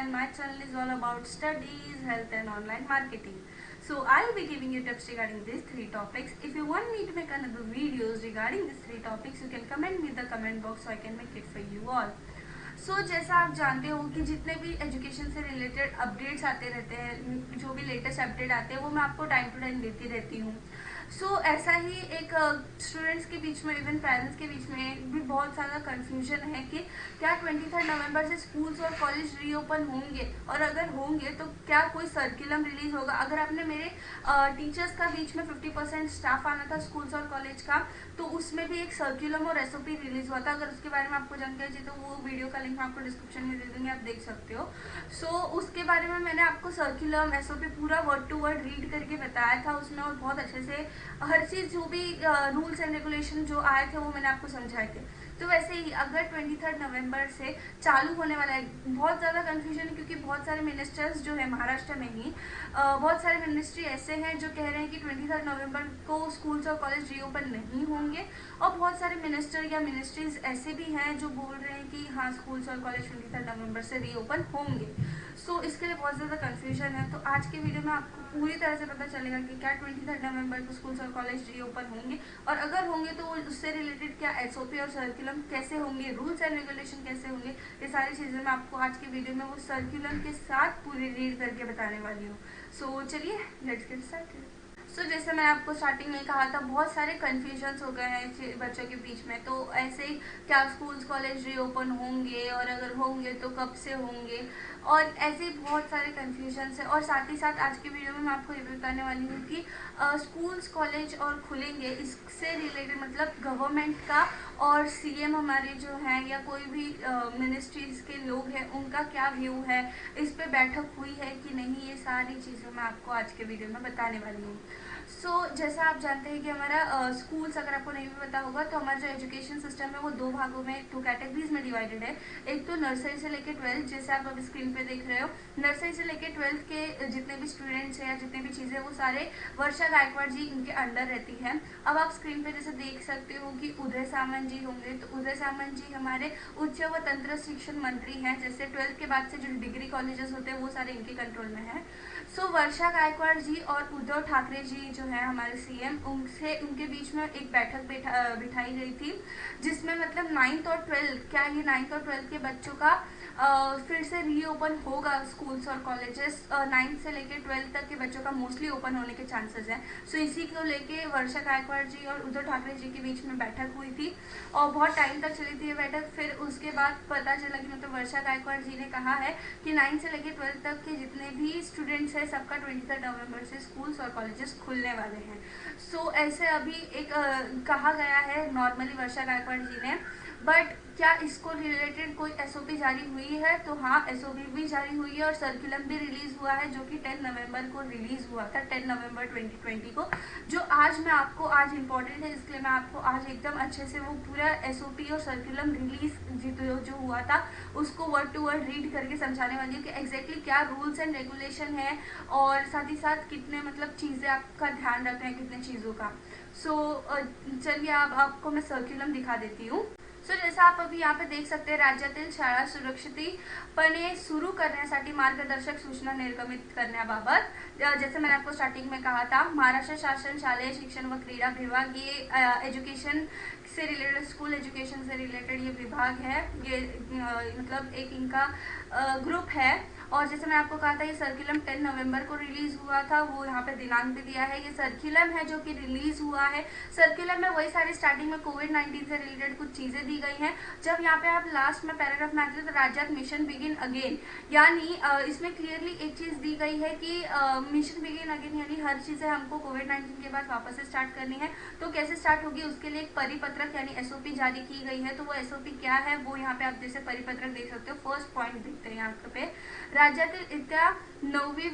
and my channel is all about studies, health and online marketing. So I'll be giving you tips regarding these three topics. If you want me to make another videos regarding these three topics, you can comment me in the comment box so I can make it for you all. जैसा आप जानते हो कि जितने भी education से related updates आते रहते हैं, जो भी लेटेस्ट अपडेट आते हैं वो मैं आपको टाइम टू टाइम देती रहती हूँ. ऐसा ही एक स्टूडेंट्स के बीच में, इवन पेरेंट्स के बीच में भी बहुत सारा कंफ्यूजन है कि क्या 23 नवंबर से स्कूल्स और कॉलेज रीओपन होंगे, और अगर होंगे तो क्या कोई सर्कुलम रिलीज होगा. अगर आपने मेरे टीचर्स का बीच में 50% स्टाफ आना था स्कूल्स और कॉलेज का, तो उसमें भी एक सर्कुलम और एसओपी रिलीज हुआ था. अगर उसके बारे में आपको जानकारी चाहिए तो वो वीडियो का लिंक मैं आपको डिस्क्रिप्शन में दे दूंगी, आप देख सकते हो. उसके बारे में मैंने आपको सर्कुलम एसओपी पूरा वर्ड टू वर्ड रीड करके बताया था उसमें, और बहुत अच्छे से हर चीज जो भी रूल्स एंड रेगुलेशन जो आए थे वो मैंने आपको समझाए थे. तो वैसे ही अगर 23 नवंबर से चालू होने वाला है, बहुत ज़्यादा कंफ्यूजन है क्योंकि बहुत सारे मिनिस्टर्स जो है महाराष्ट्र में ही बहुत सारे मिनिस्ट्री ऐसे हैं जो कह रहे हैं कि 23 नवंबर को स्कूल्स और कॉलेज रीओपन नहीं होंगे, और बहुत सारे मिनिस्टर या मिनिस्ट्रीज ऐसे भी हैं जो बोल रहे हैं कि हाँ स्कूल्स और कॉलेज 23 नवंबर से रीओपन होंगे. इसके लिए बहुत ज़्यादा कंफ्यूजन है. तो आज के वीडियो में आपको पूरी तरह से पता चलेगा कि क्या 23 नवंबर को स्कूल्स और कॉलेज रीओपन होंगे, और अगर होंगे तो उससे रिलेटेड क्या एसओपी और सर्कुलम कैसे होंगे, रूल्स एंड रेगुलेशन कैसे होंगे, ये सारी चीज़ें मैं आपको आज के वीडियो में वो सर्कुलम के साथ पूरी रीड करके बताने वाली हूँ. चलिए लेट्स गेट स्टार्टेड. जैसे मैंने आपको स्टार्टिंग में कहा था, बहुत सारे कन्फ्यूजन्स हो गए हैं बच्चों के बीच में. तो ऐसे ही क्या स्कूल्स कॉलेज रीओपन होंगे, और अगर होंगे तो कब से होंगे, और ऐसे ही बहुत सारे कन्फ्यूजन्स है. और साथ ही साथ आज की वीडियो में मैं आपको ये भी बताने वाली हूँ कि स्कूल्स कॉलेज और खुलेंगे इससे रिलेटेड मतलब गवर्नमेंट का और सीएम हमारे जो हैं या कोई भी मिनिस्ट्रीज के लोग हैं उनका क्या व्यू है, इस पे बैठक हुई है कि नहीं, ये सारी चीज़ें मैं आपको आज के वीडियो में बताने वाली हूँ. जैसा आप जानते हैं कि हमारा स्कूल्स, अगर आपको नहीं भी पता होगा तो हमारा जो एजुकेशन सिस्टम है वो दो भागों में, दो कैटेगरीज में डिवाइडेड है. एक तो नर्सरी से लेकर 12th, जैसे आप अभी स्क्रीन पे देख रहे हो. नर्सरी से लेकर 12th के जितने भी स्टूडेंट्स हैं या जितने भी चीज़ें, वो सारे वर्षा गायकवाड़ जी इनके अंडर रहती हैं. अब आप स्क्रीन पे जैसे देख सकते हो कि उदय सामंत जी होंगे, तो उदय सामंत जी हमारे उच्च व तंत्र शिक्षण मंत्री हैं. जैसे 12th के बाद से जो डिग्री कॉलेजेस होते हैं वो सारे इनके कंट्रोल में है. वर्षा गायकवाड़ जी और उद्धव ठाकरे जी जो है हमारे सीएम, उनके बीच में एक बैठक बिठाई गई थी, जिसमें मतलब 9th और 12th, क्या ये 9th और 12th के बच्चों का फिर से रीओपन होगा स्कूल्स और कॉलेजेस. 9th से लेके 12th तक के बच्चों का मोस्टली ओपन होने के चांसेस हैं. इसी को लेके वर्षा गायकवाड़ जी और उद्धव ठाकरे जी के बीच में बैठक हुई थी, और बहुत टाइम तक चली थी ये बैठक. फिर उसके बाद पता चला कि मतलब वर्षा गायकवाड़ जी ने कहा है कि 9th से लेके 12th तक के जितने भी स्टूडेंट्स हैं सबका 23 नवंबर से स्कूल्स और कॉलेजेस खुलने वाले हैं. ऐसे अभी एक कहा गया है नॉर्मली वर्षा गायकवाड़ जी ने. बट क्या इसको रिलेटेड कोई एसओपी जारी हुई है? तो हाँ, एसओपी भी जारी हुई है और सर्कुलम भी रिलीज हुआ है, जो कि 10 नवंबर को रिलीज हुआ था, 10 नवंबर 2020 को, जो आज मैं आपको, आज इम्पोर्टेंट है इसलिए मैं आपको आज एकदम अच्छे से वो पूरा एसओपी और सर्कुलम रिलीज जो हुआ था उसको वर्ड टू वर्ड रीड करके समझाने वाली हूँ कि एग्जैक्टली क्या रूल्स एंड रेगुलेशन है, और साथ ही साथ कितने मतलब चीज़ें आपका ध्यान रखते हैं कितने चीज़ों का. चलिए आपको मैं सर्कुलम दिखा देती हूँ. जैसा आप अभी यहाँ पे देख सकते हैं, राज्यातील शाळा सुरक्षितपणे सुरू करण्यासाठी मार्गदर्शक सूचना निर्गमित करण्याबाबत, जैसे मैंने आपको स्टार्टिंग में कहा था, महाराष्ट्र शासन शालेय शिक्षण व क्रीड़ा विभाग, ये एजुकेशन से रिलेटेड, स्कूल एजुकेशन से रिलेटेड ये विभाग है, ये मतलब एक इनका ग्रुप है. और जैसे मैंने आपको कहा था ये सर्कुलम 10 नवंबर को रिलीज हुआ था, वो यहाँ पे दिनांक भी दिया है. ये सर्कुलम है जो कि रिलीज हुआ है. सर्कुलम में वही सारी स्टार्टिंग में कोविड-19 से रिलेटेड कुछ चीजें दी गई हैं. जब यहाँ पे आप लास्ट में पैराग्राफ में आते हैं तो राज्यात मिशन बिगिन अगेन, यानी इसमें क्लियरली एक चीज दी गई है कि मिशन बिगिन अगेन, यानी हर चीजें हमको कोविड-19 के बाद वापस से स्टार्ट करनी है. तो कैसे स्टार्ट होगी उसके लिए एक परिपत्रक यानी एसओपी जारी की गई है. तो वो एसओपी क्या है वो यहाँ पे आप जैसे परिपत्रक देख सकते हो, फर्स्ट पॉइंट देखते हैं यहाँ पे, राज्यातील इत्या 9वी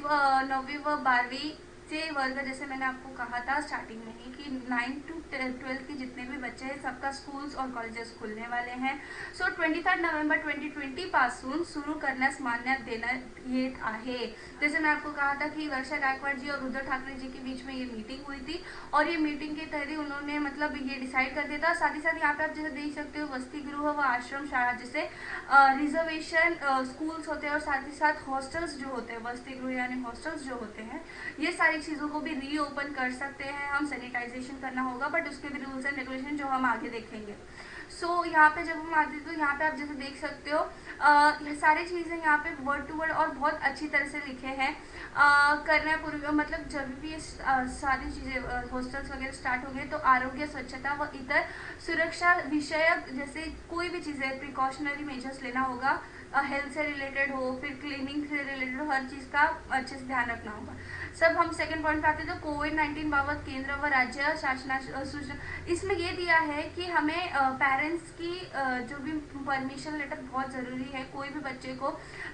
व 12वी बच्चे वर्ग, जैसे मैंने आपको कहा था स्टार्टिंग में ही कि 9 to 12 के जितने भी बच्चे हैं सबका स्कूल्स और कॉलेजेस खुलने वाले हैं। सो 23 नवंबर 2020 पासून सुरू करण्यास मान्यता देण्यात येत आहे। जैसे मैं आपको कहा था कि वर्षा गायकवाड़ जी और उद्धव ठाकरे जी के बीच में ये मीटिंग हुई थी और ये मीटिंग के तहत ही उन्होंने मतलब ये डिसाइड कर दिया था। साथ ही साथ यहाँ पे आप जैसे देख सकते हो वसति गृह व आश्रम शाला जैसे रिजर्वेशन स्कूल्स होते हैं और साथ ही साथ हॉस्टल्स जो होते हैं, वसति गृह यानी हॉस्टल्स जो होते हैं, ये सारी चीज़ों को भी रीओपन कर सकते हैं हम। सैनिटाइजेशन करना होगा बट उसके भी रूल्स एंड रेगुलेशन जो हम आगे देखेंगे। सो यहाँ पे जब हम आते हैं तो यहाँ पे आप जैसे देख सकते हो ये सारी चीज़ें यहाँ पे वर्ड टू वर्ड और बहुत अच्छी तरह से लिखे हैं। करना पूर्व मतलब जब भी ये सारी चीज़ें हॉस्टल्स वगैरह स्टार्ट होंगे तो आरोग्य, स्वच्छता व इतर सुरक्षा विषयक जैसे कोई भी चीज़ें प्रिकॉशनरी मेजर्स लेना होगा, हेल्थ से रिलेटेड हो, फिर क्लीनिंग से रिलेटेड हो, हर चीज़ का अच्छे से ध्यान रखना होगा। सब हम सेकंड पॉइंट पे आते हैं तो कोविड-19 बाबत केंद्र व राज्य शासना सूचना, इसमें ये दिया है कि हमें पेरेंट्स की जो भी परमिशन लेटर बहुत ज़रूरी है। कोई भी बच्चे को,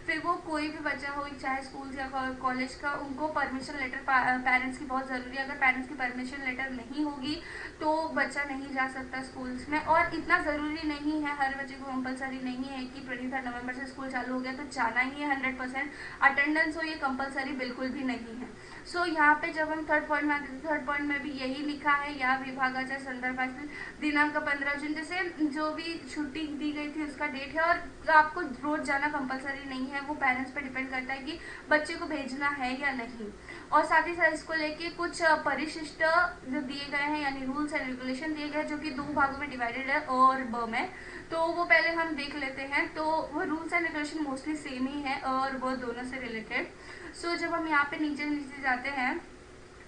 फिर वो कोई भी बच्चा हो चाहे स्कूल या कॉलेज का, उनको परमिशन लेटर पेरेंट्स की बहुत ज़रूरी है। अगर पेरेंट्स की परमिशन लेटर नहीं होगी तो बच्चा नहीं जा सकता स्कूल्स में। और इतना ज़रूरी नहीं है, हर बच्चे को कंपलसरी नहीं है कि 23 नवंबर से स्कूल चालू हो गया तो जाना ही है 100% अटेंडेंस हो, ये कंपलसरी बिल्कुल भी नहीं है। सो यहाँ पे जब हम थर्ड पॉइंट में आते हैं, थर्ड पॉइंट में भी यही लिखा है, या विभागाच्या संदर्भातील दिनांक 15 जून, जैसे जो भी छुट्टी दी गई थी उसका डेट है और आपको रोज जाना कंपलसरी नहीं है, वो पेरेंट्स पे डिपेंड करता है कि बच्चे को भेजना है या नहीं। और साथ ही साथ इसको लेके कुछ परिशिष्ट जो दिए गए हैं यानी रूल्स एंड रेगुलेशन दिए गए हैं जो कि 2 भागों में डिवाइडेड है और ब में, तो वो पहले हम देख लेते हैं। तो वो rules and regulation mostly same ही है और वो दोनों से रिलेटेड। सो जब हम यहाँ पे नीचे जाते हैं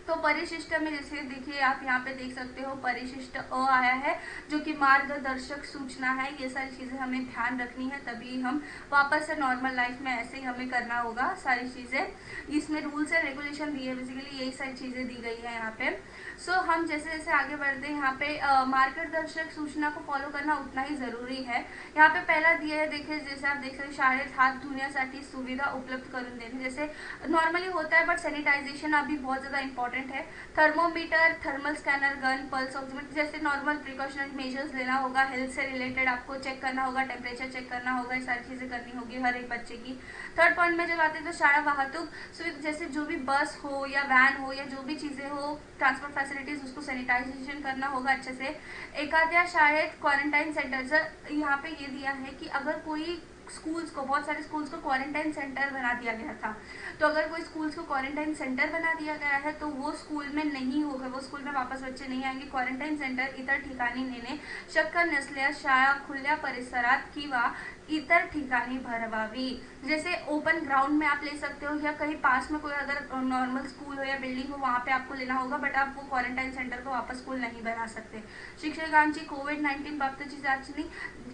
तो परिशिष्ट में जैसे देखिए आप यहाँ पे देख सकते हो परिशिष्ट अ आया है जो कि मार्गदर्शक सूचना है। ये सारी चीज़ें हमें ध्यान रखनी है, तभी हम वापस से नॉर्मल लाइफ में ऐसे ही हमें करना होगा सारी चीज़ें। इसमें रूल्स एंड रेगुलेशन दिए है, बेसिकली यही सारी चीज़ें दी गई है यहाँ पे। सो हम जैसे जैसे आगे बढ़ते हैं यहाँ पे मार्गदर्शक सूचना को फॉलो करना उतना ही ज़रूरी है। यहाँ पे पहला दिया है, देखिए जैसे आप देख सकते शाळेत हात धुण्यासाठी सुविधा उपलब्ध करून देने, जैसे नॉर्मली होता है बट सैनिटाइजेशन अभी बहुत ज़्यादा इंपॉर्टेंट है। Thermometer, thermal scanner, gun, pulse oximeter जैसे नॉर्मल प्रिकॉशनरी मेजर्स लेना होगा। हेल्थ से रिलेटेड आपको चेक करना होगा, टेम्परेचर चेक करना होगा, ये सारी चीज़ें करनी होगी हर एक बच्चे की। थर्ड पॉइंट में जब आते हैं तो शाळा वाहतूक सुविधा, जैसे जो भी बस हो या वैन हो या जो भी चीज़ें हो ट्रांसपोर्ट फैसिलिटीज, उसको सैनिटाइजेशन करना होगा अच्छे से। एखाद्या शाळेत क्वारंटाइन सेंटर, जर यहाँ पे ये दिया है कि अगर कोई स्कूल्स को, बहुत सारे स्कूल्स को क्वारंटाइन सेंटर बना दिया गया था, तो अगर कोई स्कूल्स को क्वारंटाइन सेंटर बना दिया गया है तो वो स्कूल में नहीं होगा, वो स्कूल में वापस बच्चे नहीं आएंगे। क्वारंटाइन सेंटर इतर ठिकाणी नेणे शक्य नसल्यास शाळा खुल्या परिसरात किंवा इतर ठिकाणी भरवावी। जैसे ओपन ग्राउंड में आप ले सकते हो या कहीं पास में कोई अगर नॉर्मल स्कूल हो या बिल्डिंग हो वहाँ पे आपको लेना होगा, बट आप वो क्वारंटाइन सेंटर को वापस स्कूल नहीं बना सकते। शिक्षकांची कोविड-19 बाबतची चाचणी,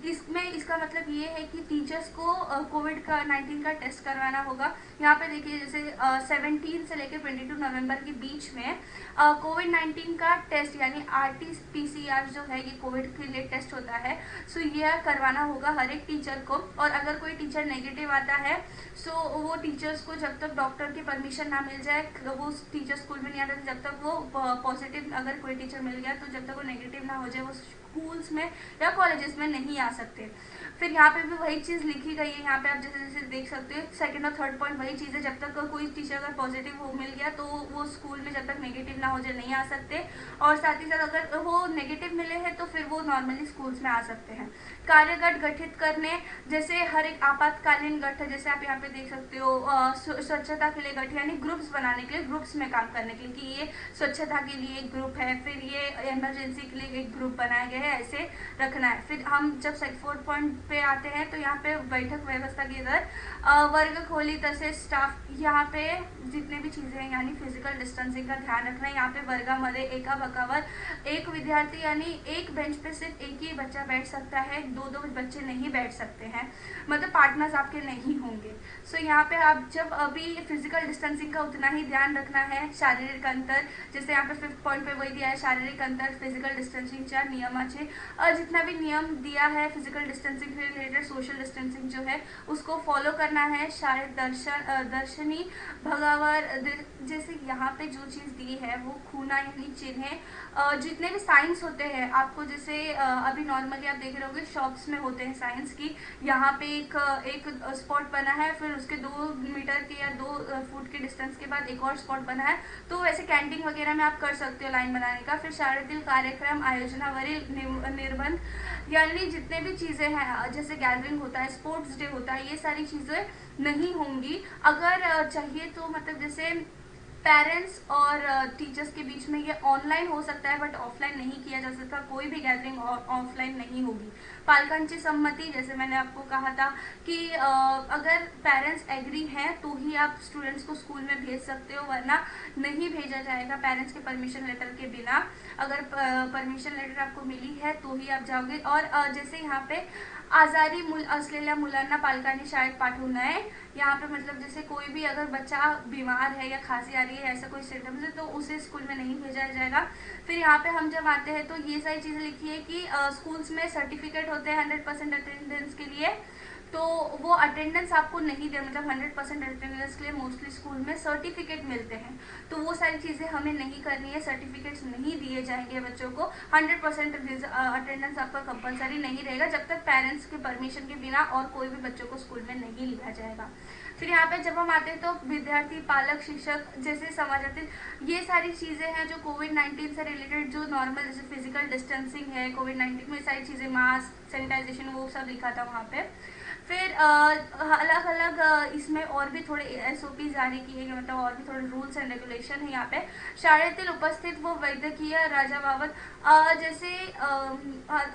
इसमें इसका मतलब ये है कि टीचर्स को कोविड-19 का टेस्ट करवाना होगा। यहाँ पे देखिए जैसे 17 से लेकर 22 नवंबर के बीच में कोविड-19 का टेस्ट यानी RT-PCR जो है ये कोविड के लिए टेस्ट होता है। सो यह करवाना होगा हर एक टीचर को। और अगर कोई टीचर नेगेटिव आता है सो वो टीचर्स को जब तक डॉक्टर की परमिशन ना मिल जाए वो टीचर स्कूल में नहीं आता, जब तक वो पॉजिटिव अगर कोई टीचर मिल गया तो जब तक वो नेगेटिव ना हो जाए वो स्कूल्स में या कॉलेजेस में नहीं आ सकते। फिर यहाँ पे भी वही चीज़ लिखी गई है, यहाँ पे आप जैसे जैसे देख सकते हो सेकंड और थर्ड पॉइंट वही चीज़ है, जब तक कोई टीचर अगर पॉजिटिव हो मिल गया तो वो स्कूल में जब तक नेगेटिव ना हो जाए नहीं आ सकते। और साथ ही साथ अगर वो नेगेटिव मिले हैं तो फिर वो नॉर्मली स्कूल्स में आ सकते हैं। कार्यगठ गठित करने, जैसे हर एक आपातकालीन गठ, जैसे आप यहाँ पे देख सकते हो स्वच्छता के लिए गठ यानी ग्रुप्स बनाने के लिए, ग्रुप्स में काम करने के लिए कि ये स्वच्छता के लिए एक ग्रुप है, फिर ये इमरजेंसी के लिए एक ग्रुप बनाया गया है, ऐसे रखना है। फिर हम जब फोर्थ पॉइंट पे आते हैं तो यहाँ पे बैठक व्यवस्था के इधर वर्ग खोली तसेच स्टाफ, यहाँ पे जितने भी चीज़ें हैं यानी फिजिकल डिस्टेंसिंग का ध्यान रखना है। यहाँ पे वर्गामध्ये एका बकावर एक विद्यार्थी यानी एक बेंच पे सिर्फ एक ही बच्चा बैठ सकता है, दो बच्चे नहीं बैठ सकते हैं, मतलब पार्टनर्स आपके नहीं होंगे। सो यहाँ पे आप जब अभी फिजिकल डिस्टेंसिंग का उतना ही ध्यान रखना है। शारीरिक अंतर, जैसे यहाँ पे 5th पॉइंट पे वही दिया है, शारीरिक अंतर फिजिकल डिस्टेंसिंगच्या नियमाचे मुझे जितना भी नियम दिया है फिजिकल डिस्टेंसिंग से रिलेटेड, सोशल डिस्टेंसिंग जो है उसको फॉलो करना है। शायद दर्शनी भगावर जैसे यहाँ पे जो चीज़ दी है वो खूना यानी चिन्ह, जितने भी साइंस होते हैं आपको, जैसे अभी नॉर्मली आप देख रहे होंगे शॉप्स में होते हैं साइंस की, यहाँ पे एक स्पॉट बना है, फिर उसके 2 मीटर के या 2 फुट के डिस्टेंस के बाद एक और स्पॉट बना है। तो वैसे कैंटीन वगैरह में आप कर सकते हो लाइन बनाने का। फिर शारीरिक कार्यक्रम आयोजनावरील निर्बंध यानी जितने भी चीज़ें हैं जैसे गैदरिंग होता है, स्पोर्ट्स डे होता है, ये सारी चीज़ें नहीं होंगी। अगर चाहिए तो मतलब जैसे पेरेंट्स और टीचर्स के बीच में ये ऑनलाइन हो सकता है बट ऑफलाइन नहीं किया जा सकता, कोई भी गैदरिंग ऑफलाइन नहीं होगी। पालकांची सम्मति, जैसे मैंने आपको कहा था कि अगर पेरेंट्स एग्री हैं तो ही आप स्टूडेंट्स को स्कूल में भेज सकते हो, वरना नहीं भेजा जाएगा पेरेंट्स के परमिशन लेटर के बिना। अगर परमिशन लेटर आपको मिली है तो ही आप जाओगे। और जैसे यहाँ पे आजारी असलेल्या मुलांना पालकांनी शाळेत पाठवू नये, यहाँ पे मतलब जैसे कोई भी अगर बच्चा बीमार है या खांसी आ रही है, ऐसा कोई सिम्टम्स है, तो उसे स्कूल में नहीं भेजा जाएगा। फिर यहाँ पे हम जब आते हैं तो ये सारी चीज़ें लिखी है कि स्कूल्स में सर्टिफिकेट होते हैं 100% अटेंडेंस के लिए, तो वो अटेंडेंस आपको नहीं दे, मतलब 100% अटेंडेंस के लिए मोस्टली स्कूल में सर्टिफिकेट मिलते हैं, तो वो सारी चीज़ें हमें नहीं करनी है। सर्टिफिकेट्स नहीं दिए जाएंगे बच्चों को, 100% अटेंडेंस आपका कंपलसरी नहीं रहेगा जब तक पेरेंट्स के परमिशन के बिना और कोई भी बच्चों को स्कूल में नहीं लिया जाएगा। फिर यहाँ पे जब हम आते हैं तो विद्यार्थी, पालक, शिक्षक जैसे समाजातील ये सारी चीज़ें हैं जो कोविड-19 से रिलेटेड, जो नॉर्मल जैसे फिजिकल डिस्टेंसिंग है, कोविड-19 में सारी चीज़ें, मास्क, सैनिटाइजेशन, वो सब लिखा था वहाँ पे। फिर अलग अलग इसमें और भी थोड़े SOP जारी किए गए, मतलब और भी थोड़े रूल्स एंड रेगुलेशन है यहाँ पे। शाळेतील उपस्थित वो वैद्यकीय राजाबाबत, जैसे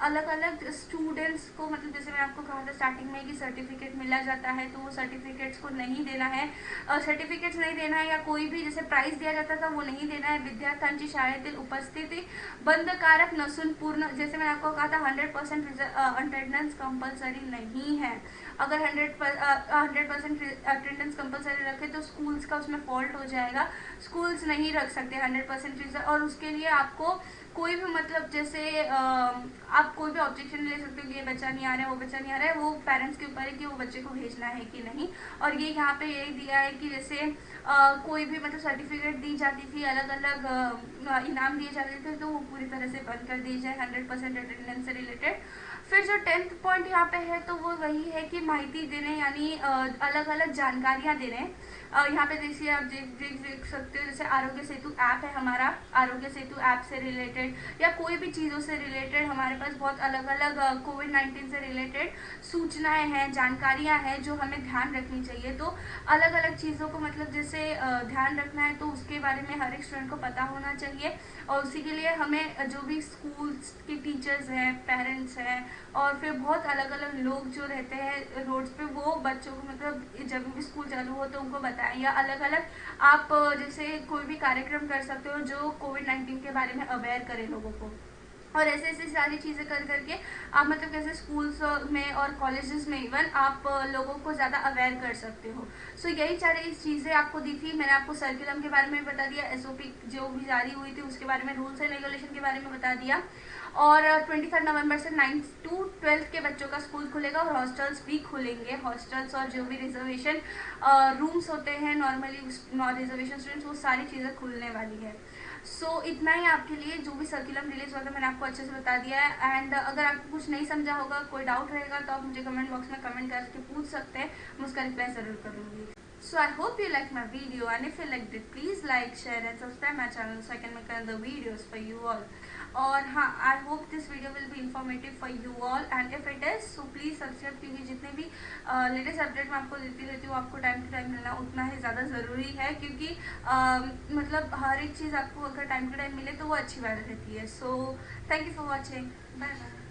अलग अलग स्टूडेंट्स को, मतलब जैसे मैंने आपको कहा था स्टार्टिंग में कि सर्टिफिकेट मिला जाता है, तो वो सर्टिफिकेट्स को नहीं देना है, सर्टिफिकेट्स नहीं देना है, या कोई भी जैसे प्राइज दिया जाता था वो नहीं देना है। विद्यार्थ्यांची शाळेतील उपस्थिति बंधकारक नसून पूर्ण, जैसे मैंने आपको कहा था 100% अटेंडेंस कंपलसरी नहीं है। अगर 100% अटेंडेंस कंपलसरी रखे तो स्कूल्स का उसमें फॉल्ट हो जाएगा, स्कूल्स नहीं रख सकते 100%। और उसके लिए आपको कोई भी मतलब जैसे आप कोई भी ऑब्जेक्शन ले सकते हो कि ये बच्चा नहीं आ रहा है, वो बच्चा नहीं आ रहा है, वो पेरेंट्स के ऊपर है कि वो बच्चे को भेजना है कि नहीं। और ये यहाँ पे यही दिया है कि जैसे कोई भी मतलब सर्टिफिकेट दी जाती थी, अलग अलग इनाम दिए जाते थे, तो वो पूरी तरह से बंद कर दी जाए 100% अटेंडेंस से रिलेटेड। फिर जो 10th पॉइंट यहाँ पे है तो वो वही है कि माहिती देने, यानी अलग अलग जानकारियाँ देने। यहाँ पे देखिए आप देख सकते हो, जैसे आरोग्य सेतु ऐप है हमारा, आरोग्य सेतु ऐप से रिलेटेड या कोई भी चीज़ों से रिलेटेड हमारे पास बहुत अलग अलग कोविड-19 से रिलेटेड सूचनाएं हैं, जानकारियां हैं जो हमें ध्यान रखनी चाहिए। तो अलग अलग चीज़ों को मतलब जैसे ध्यान रखना है तो उसके बारे में हर एक स्टूडेंट को पता होना चाहिए, और उसी के लिए हमें जो भी स्कूल्स के टीचर्स हैं, पेरेंट्स हैं, और फिर बहुत अलग अलग लोग जो रहते हैं रोड्स पे, वो बच्चों को मतलब जब भी स्कूल चालू हो तो उनको बताएं, या अलग अलग आप जैसे कोई भी कार्यक्रम कर सकते हो जो कोविड-19 के बारे में अवेयर करे लोगों को। और ऐसे ऐसी सारी चीज़ें कर करके आप मतलब कैसे स्कूल्स में और कॉलेजेस में इवन आप लोगों को ज़्यादा अवेयर कर सकते हो। सो यही सारी चीज़ें आपको दी थी। मैंने आपको सर्कुलम के बारे में बता दिया, SOP जो भी जारी हुई थी उसके बारे में, रूल्स एंड रेगुलेशन के बारे में बता दिया। और 23 नवंबर से 9th to 12th के बच्चों का स्कूल खुलेगा, और हॉस्टल्स भी खुलेंगे। हॉस्टल्स और जो भी रिजर्वेशन रूम्स होते हैं नॉर्मली रिजर्वेशन स्टूडेंट्स, वो सारी चीज़ें खुलने वाली है। सो इतना ही आपके लिए, जो भी सर्कुलम रिलीज हुआ था मैंने आपको अच्छे से बता दिया है। एंड अगर आपको कुछ नहीं समझा होगा, कोई डाउट रहेगा, तो आप मुझे कमेंट बॉक्स में कमेंट करके पूछ सकते हैं, मैं उसका रिप्लाई ज़रूर करूँगी। So I hope you like my video, and if you liked it, please like, share and subscribe my channel so I can make other videos for you all. और हाँ, I hope this video will be informative for you all, and if it is, so please subscribe, क्योंकि जितने भी latest update मैं आपको देती रहती हूँ, आपको टाइम टू टाइम मिलना उतना ही ज़्यादा ज़रूरी है, क्योंकि मतलब हर एक चीज़ आपको अगर टाइम टू टाइम मिले तो वो अच्छी बात रहती है। So thank you for watching, bye bye.